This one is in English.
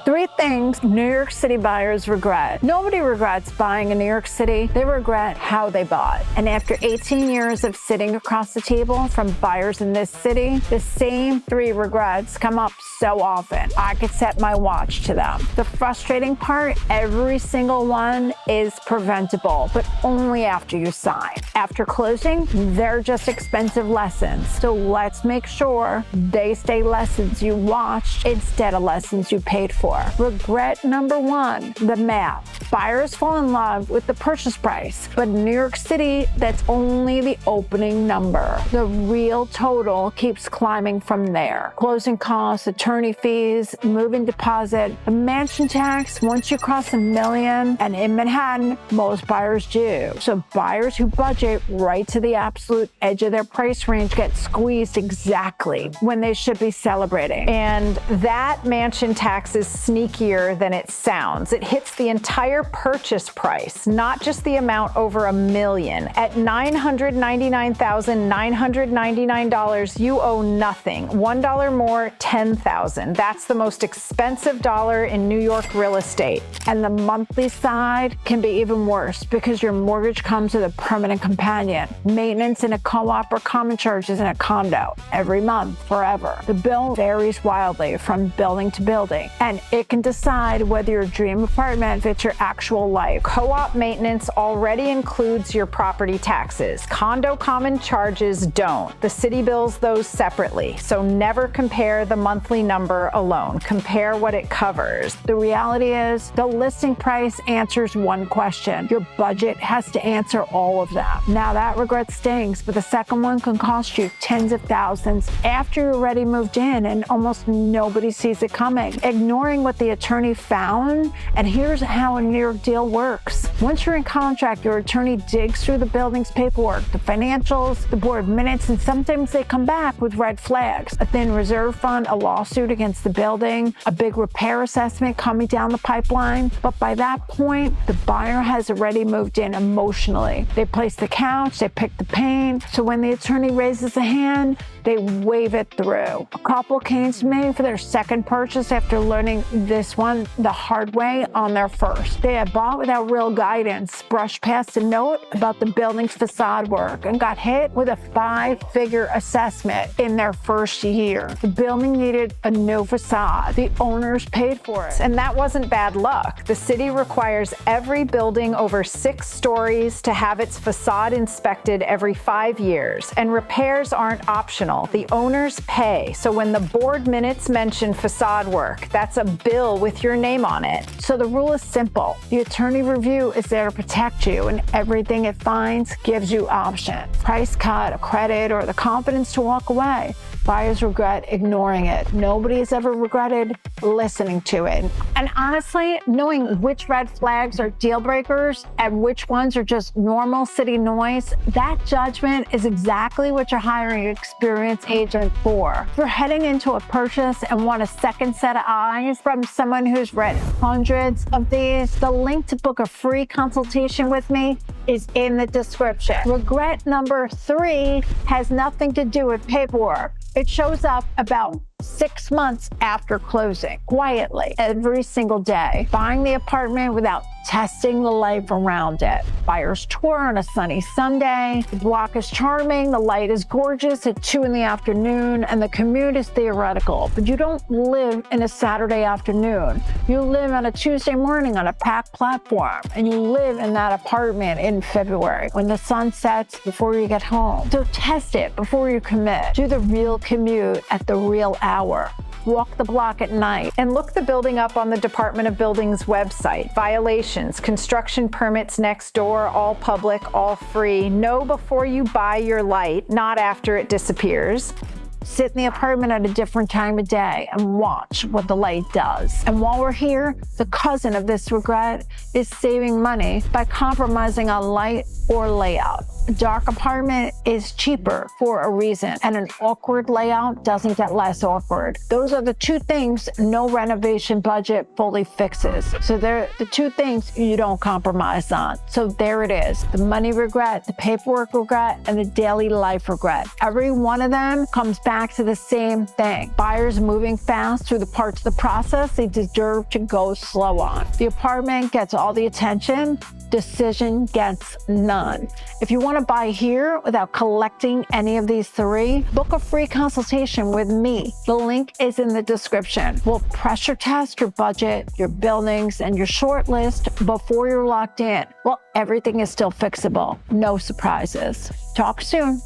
3 things New York City buyers regret. Nobody regrets buying in New York City. They regret how they bought. And after 18 years of sitting across the table from buyers in this city, the same 3 regrets come up so often. I could set my watch to them. The frustrating part, every single one is preventable, but only after you sign. After closing, they're just expensive lessons. So let's make sure they stay lessons you watched instead of lessons you paid for. Regret number 1, the math. Buyers fall in love with the purchase price, but in New York City, that's only the opening number. The real total keeps climbing from there. Closing costs, attorney fees, moving deposit, the mansion tax, once you cross $1 million, and in Manhattan, most buyers do. So buyers who budget right to the absolute edge of their price range get squeezed exactly when they should be celebrating. And that mansion tax is sneakier than it sounds. It hits the entire purchase price, not just the amount over $1 million. At $999,999, you owe nothing. $1 more, $10,000. That's the most expensive dollar in New York real estate. And the monthly side can be even worse because your mortgage comes with a permanent companion. Maintenance in a co-op or common charges in a condo every month, forever. The bill varies wildly from building to building, and it can decide whether your dream apartment fits your actual life. Co-op maintenance already includes your property taxes. Condo common charges don't. The city bills those separately, so never compare the monthly number alone. Compare what it covers. The reality is, the listing price answers one question. Your budget has to answer all of them. Now that regret stings, but the second one can cost you tens of thousands after you're already moved in and almost nobody sees it coming. Ignoring what the attorney found, and here's how a New York deal works. Once you're in contract, your attorney digs through the building's paperwork, the financials, the board minutes, and sometimes they come back with red flags. A thin reserve fund, a lawsuit against the building, a big repair assessment coming down the pipeline. But by that point, the buyer has already moved in emotionally. They place the couch, they pick the paint, so when the attorney raises a hand, they wave it through. A couple came to me for their second purchase after learning this one the hard way on their first. They had bought without real guidance, brushed past a note about the building's facade work, and got hit with a 5-figure assessment in their first year. The building needed a new facade. The owners paid for it. And that wasn't bad luck. The city requires every building over 6 stories to have its facade inspected every 5 years, and repairs aren't optional. The owners pay. So when the board minutes mention facade work, that's a bill with your name on it. So the rule is simple. The attorney review is there to protect you, and everything it finds gives you option. Price cut, a credit, or the confidence to walk away. Buyers regret ignoring it. Nobody has ever regretted listening to it. And honestly, knowing which red flags are deal breakers and which ones are just normal city noise, that judgment is exactly what you're hiring an experienced agent for. If you're heading into a purchase and want a second set of eyes from someone who's read hundreds of these, the link to book a free consultation with me is in the description. Regret number 3 has nothing to do with paperwork. It shows up about 6 months after closing, quietly, every single day. Buying the apartment without testing the life around it. Buyer's tour on a sunny Sunday. The block is charming, the light is gorgeous at 2 in the afternoon, and the commute is theoretical. But you don't live in a Saturday afternoon. You live on a Tuesday morning on a packed platform, and you live in that apartment in February when the sun sets before you get home. So test it before you commit. Do the real commute at the real hour. Walk the block at night. And look the building up on the Department of Buildings website. Violations, construction permits next door, all public, all free. Know before you buy your light, not after it disappears. Sit in the apartment at a different time of day and watch what the light does. And while we're here, the cousin of this regret is saving money by compromising on light or layout. A dark apartment is cheaper for a reason, and an awkward layout doesn't get less awkward. Those are the two things no renovation budget fully fixes. So they're the two things you don't compromise on. So there it is, the money regret, the paperwork regret, and the daily life regret. Every one of them comes back to the same thing. Buyers moving fast through the parts of the process they deserve to go slow on. The apartment gets all the attention, decision gets none. If you want to buy here without collecting any of these three, book a free consultation with me. The link is in the description. We'll pressure test your budget, your buildings, and your short list before you're locked in. Well, everything is still fixable. No surprises. Talk soon.